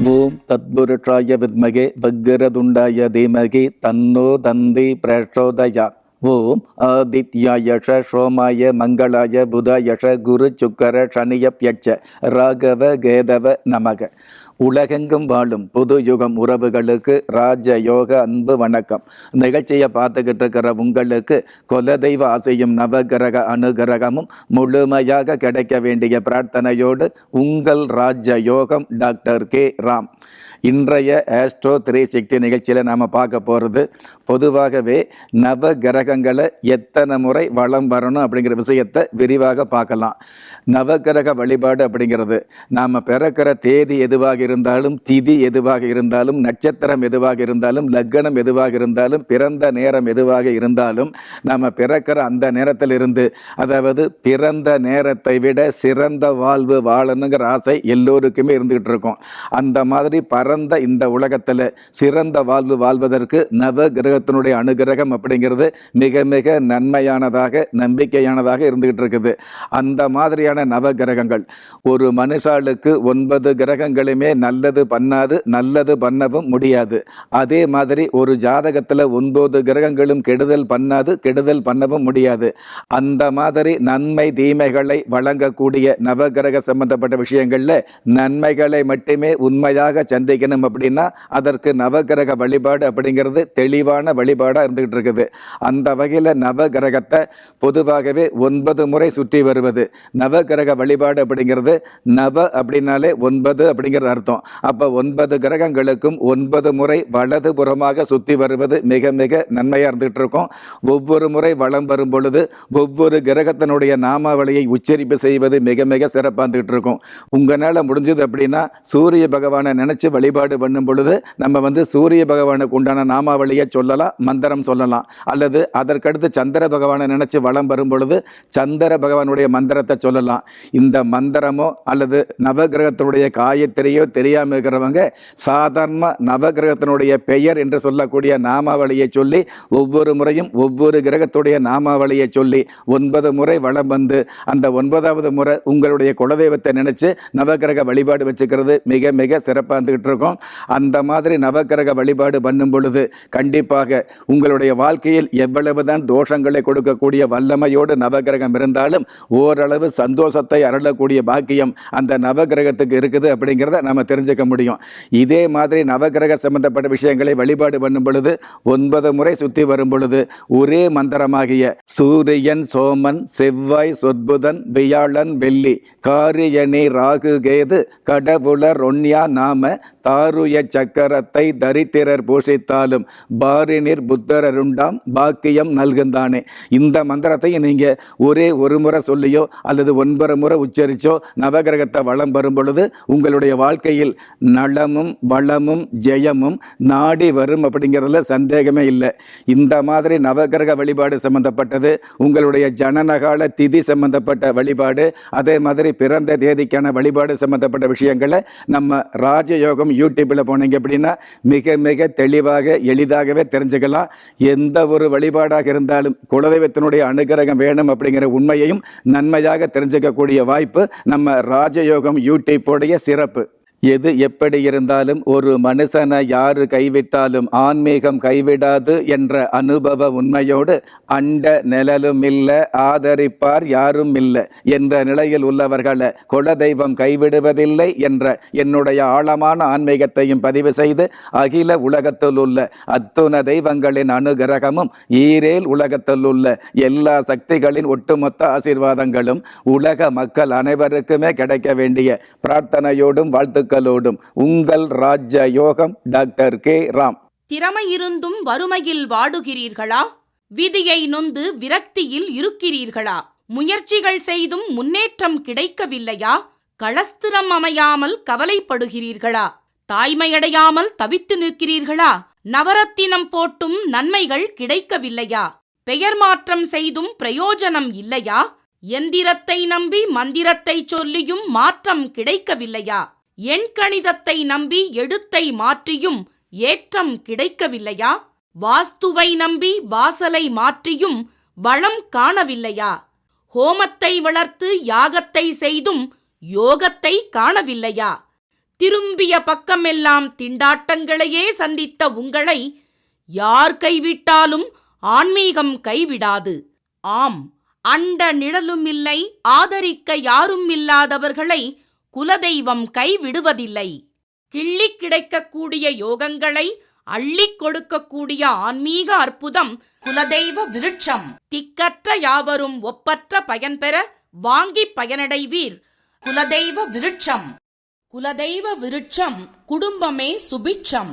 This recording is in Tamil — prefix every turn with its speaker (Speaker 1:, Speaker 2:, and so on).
Speaker 1: ஓம் தத்புருஷாய வித்மகே வக்ரதுண்டாய தீமகி தன்னோ தந்தி பிரச்சோதயாத். ஓம் ஆதித்யாயஷ சோமாய மங்களாய புதாயஷ குரு சுக்கர சனியப்யட்ச ராகவ கேதவ நமக. உலகெங்கும் வாழும் புது யுகம் உறவுகளுக்கு ராஜயோக அன்பு வணக்கம். நிகழ்ச்சியை பார்த்துக்கிட்டு இருக்கிற உங்களுக்கு குலதெய்வ ஆசையும் நவகிரக அனுகிரகமும் முழுமையாக கிடைக்க வேண்டிய பிரார்த்தனையோடு உங்கள் ராஜயோகம் டாக்டர் கே ராம். இன்றைய ஆஸ்ட்ரோ 360 நிகழ்ச்சியில் நாம் பார்க்க போகிறது, பொதுவாகவே நவ கிரகங்களை எத்தனை முறை வலம் வரணும் அப்படிங்கிற விஷயத்தை விரிவாக பார்க்கலாம். நவகிரக வழிபாடு அப்படிங்கிறது நாம் பிறக்கிற தேதி எதுவாக இருந்தாலும், திதி எதுவாக இருந்தாலும், நட்சத்திரம் எதுவாக இருந்தாலும், லக்னம் எதுவாக இருந்தாலும், பிறந்த நேரம் எதுவாக இருந்தாலும், நாம் பிறக்கிற அந்த நேரத்தில் இருந்து, அதாவது பிறந்த நேரத்தை விட சிறந்த வாழ்வு வாழணுங்கிற ஆசை எல்லோருக்குமே இருந்துகிட்டு இருக்கும். அந்த மாதிரி பரந்த இந்த உலகத்தில் சிறந்த வாழ்வு வாழ்வதற்கு நவ கிரகத்தினுடைய அனுகிரகம் அப்படிங்கிறது மிக மிக நன்மையானதாக நம்பிக்கையானதாக இருந்துகிட்டு இருக்குது. அந்த மாதிரியான நவ கிரகங்கள் ஒரு மனுஷாளுக்கு 9 கிரகங்களுமே நல்லது பண்ணாது, நல்லது பண்ணவும் முடியாது. அதே மாதிரி ஒரு ஜாதகத்தில் 9 கிரகங்களும் கெடுதல் பண்ணாது, கெடுதல் பண்ணவும் முடியாது. அந்த மாதிரி நன்மை தீமைகளை வழங்கக்கூடிய நவகிரக சம்பந்தப்பட்ட விஷயங்கள்ல நன்மைகளை மட்டுமே உண்மையாக சந்திக்கணும் அப்படின்னா அதற்கு நவகிரக வழிபாடு அப்படிங்கிறது தெளிவான வழிபாடாக இருந்துகிட்டு இருக்குது. அந்த வகையில் நவகிரகத்தை பொதுவாகவே 9 முறை சுற்றி வருவது நவகிரக வழிபாடு அப்படிங்கிறது. நவ அப்படின்னாலே 9 அப்படிங்கிறது அர்த்தம். அப்போ 9 கிரகங்களுக்கும் 9 முறை வலது புறமாக சுற்றி வருவது மிக மிக நன்மையாக இருந்துகிட்டு இருக்கும். ஒவ்வொரு முறை வலம் வரும் பொழுது ஒவ்வொரு கிரகத்தினுடைய நாமாவளியை உச்சரிப்பு செய்வது மிக மிக சிறப்பாக இருந்துகிட்டு இருக்கும். உங்களால் முடிஞ்சது அப்படின்னா சூரிய பகவானை நினைச்சு வழிபாடு பண்ணும் பொழுது நம்ம சூரிய பகவானுக்கு உண்டான நாமாவளியை சொல்லலாம், மந்திரம் சொல்லலாம். அல்லது அதற்கடுத்து சந்திர பகவானை நினைச்சு வலம் வரும் பொழுது சந்திர பகவானுடைய மந்திரத்தை சொல்லலாம். இந்த மந்திரமோ அல்லது நவகிரகத்தினுடைய காயத்திரையோ தெரியாமல் இருக்கிறவங்க சாதாரண நவகிரகத்தினுடைய பெயர் என்று சொல்லக்கூடிய நாமாவளியை சொல்லி ஒவ்வொரு முறையும் ஒவ்வொரு கிரகத்துடைய நாமாவளியை சொல்லி 9 முறை வலம் வந்து அந்த 9வது முறை உங்களுடைய குலதெய்வத்தை நினைச்சு நவகிரக வழிபாடு வச்சுக்கிறது மிக மிக சிறப்பாக இருந்துகிட்டு இருக்கும். அந்த மாதிரி நவகிரக வழிபாடு பண்ணும் பொழுது கண்டிப்பாக உங்களுடைய வாழ்க்கையில் எவ்வளவுதான் தோஷங்களை கொடுக்கக்கூடிய வல்லமையோடு நவகிரகம் இருந்தாலும் ஓரளவு சந்தோஷத்தை அருளக்கூடிய பாக்கியம் அந்த நவகிரகத்துக்கு இருக்குது அப்படிங்கிறத நம்ம தெரிஞ்சுக்க முடியும். இதே மாதிரி நவகிரக சம்பந்தப்பட்ட விஷயங்களை வழிபாடு பண்ணும் பொழுது 9 முறை சுற்றி வரும் பொழுது ஒரே மந்திரமாகிய சூரியன் சோமன் செவ்வாய் சொற்புதன் வியாழன் வெள்ளி காரியணி ராகு கேது கடவுளர் ஒன்யா நாம தாருய சக்கரத்தை தரித்திரர் பூஷித்தாலும் பாரினிர் புத்தரருண்டாம் பாக்கியம் நல்குந்தானே. இந்த மந்திரத்தை நீங்க ஒரே ஒரு முறை சொல்லியோ அல்லது 9 முறை உச்சரிச்சோ நவகிரகத்தை வளம் வரும் பொழுது உங்களுடைய வாழ்க்கையில் நலமும் வளமும் ஜெயமும் நாடி வரும் அப்படிங்கிறதுல சந்தேகமே இல்லை. இந்த மாதிரி நவகிரக வழிபாடு சம்பந்தப்பட்டது, உங்களுடைய ஜனனகால திதி சம்பந்தப்பட்ட வழிபாடு, அதே மாதிரி பிறந்த தேதிக்கான வழிபாடு சம்பந்தப்பட்ட விஷயங்களை நம்ம ராஜயோகம் யூடியூப்பில் போனீங்க அப்படின்னா மிக மிக தெளிவாக எளிதாகவே தெரிஞ்சுக்கலாம். எந்த ஒரு வழிபாடாக இருந்தாலும் குலதெய்வத்தினுடைய அனுகிரகம் வேணும் அப்படிங்கிற உண்மையையும் நன்மையாக தெரிஞ்சுக்கக்கூடிய வாய்ப்பு நம்ம ராஜயோகம் யூடியூப்போடைய சிறப்பு. எது எப்படி இருந்தாலும் ஒரு மனுஷனை யாரு கைவிட்டாலும் ஆன்மீகம் கைவிடாது என்ற அனுபவ உண்மையோடு அண்ட நிழலும் இல்லை, ஆதரிப்பார் யாரும் இல்லை என்ற நிலையில் உள்ளவர்களை குலதெய்வம் கைவிடுவதில்லை என்ற என்னுடைய ஆழமான ஆன்மீகத்தையும் பதிவு செய்து அகில உலகத்தில் உள்ள அத்துண தெய்வங்களின் அனுகிரகமும் ஈரேல் உலகத்தில் உள்ள எல்லா சக்திகளின் ஒட்டுமொத்த ஆசீர்வாதங்களும் உலக மக்கள் அனைவருக்குமே கிடைக்க வேண்டிய பிரார்த்தனையோடும் வாழ்த்து உங்கள் ராஜ யோகம் டாக்டர் கே ராம்.
Speaker 2: திறமை இருந்தும் வறுமையில் வாடுகிறீர்களா? விதியை நொந்து விரக்தியில் இருக்கிறீர்களா? முயற்சிகள் செய்தும் முன்னேற்றம் கிடைக்கவில்லையா? களஸ்திரம் அமையாமல் கவலைப்படுகிறீர்களா? தாய்மையடையாமல் தவித்து நிற்கிறீர்களா? நவரத்தினம் போட்டும் நன்மைகள் கிடைக்கவில்லையா? பெயர் மாற்றம் செய்தும் பிரயோஜனம் இல்லையா? எந்திரத்தை நம்பி மந்திரத்தை சொல்லியும் மாற்றம் கிடைக்கவில்லையா? எண்கணிதத்தை நம்பி எழுத்தை மாற்றியும் ஏற்றம் கிடைக்கவில்லையா? வாஸ்துவை நம்பி வாசலை மாற்றியும் வளம் காணவில்லையா? ஹோமத்தை வளர்த்து யாகத்தை செய்தும் யோகத்தை காணவில்லையா? திரும்பிய பக்கமெல்லாம் திண்டாட்டங்களையே சந்தித்த உங்களை யார் கைவிட்டாலும் ஆன்மீகம் கைவிடாது. ஆம், அண்ட நிழலுமில்லை, ஆதரிக்க யாரும் இல்லாதவர்களை குலதெய்வம் கைவிடுவதில்லை. கிள்ளிக் கிடைக்கக்கூடிய யோகங்களை அள்ளிக் கொடுக்கக்கூடிய ஆன்மீக அற்புதம் குலதெய்வ விருட்சம். திக்கற்ற யாவரும் ஒப்பற்ற பயன்பெற வாங்கி பயனடைவீர். குலதெய்வ விருட்சம். குலதெய்வ விருட்சம் குடும்பமே சுபிட்சம்.